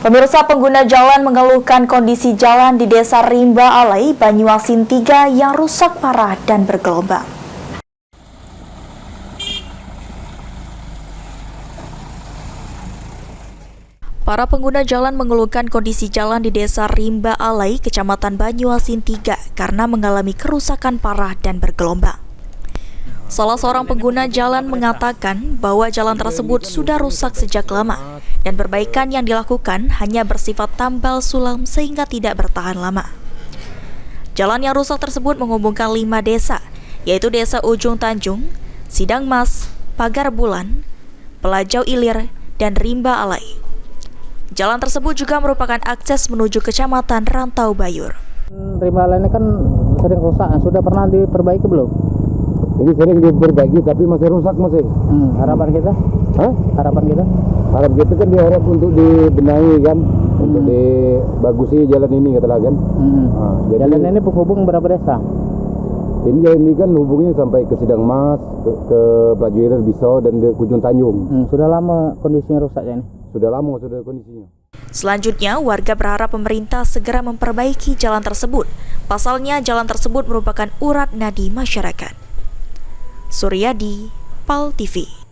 Pemirsa, pengguna jalan mengeluhkan kondisi jalan di Desa Rimba Alai, Banyuasin 3 yang rusak parah dan bergelombang. Para pengguna jalan mengeluhkan kondisi jalan di Desa Rimba Alai, Kecamatan Banyuasin 3 karena mengalami kerusakan parah dan bergelombang. Salah seorang pengguna jalan mengatakan bahwa jalan tersebut sudah rusak sejak lama dan perbaikan yang dilakukan hanya bersifat tambal sulam sehingga tidak bertahan lama. Jalan yang rusak tersebut menghubungkan 5 desa, yaitu Desa Ujung Tanjung, Sidang Mas, Pagar Bulan, Pelajau Ilir, dan Rimba Alai. Jalan tersebut juga merupakan akses menuju Kecamatan Rantau Bayur. Rimba Alai ini kan sering rusak, sudah pernah diperbaiki belum? Ini sering diperbaiki tapi masih rusak masih. Harapan kita? Harapan kita? Harapan kita kan diharap untuk dibenahi kan, untuk dibagusi jalan ini katalah kan. Jadi, jalan ini penghubung berapa desa? Ini jalan ini kan hubungnya sampai ke Sidang Mas, ke Pelajau Ilir, Bisau, dan di Ujung Tanjung. Sudah lama kondisinya rusaknya ini? Sudah lama sudah kondisinya. Selanjutnya, warga berharap pemerintah segera memperbaiki jalan tersebut. Pasalnya, jalan tersebut merupakan urat nadi masyarakat. Suryadi, PAL TV.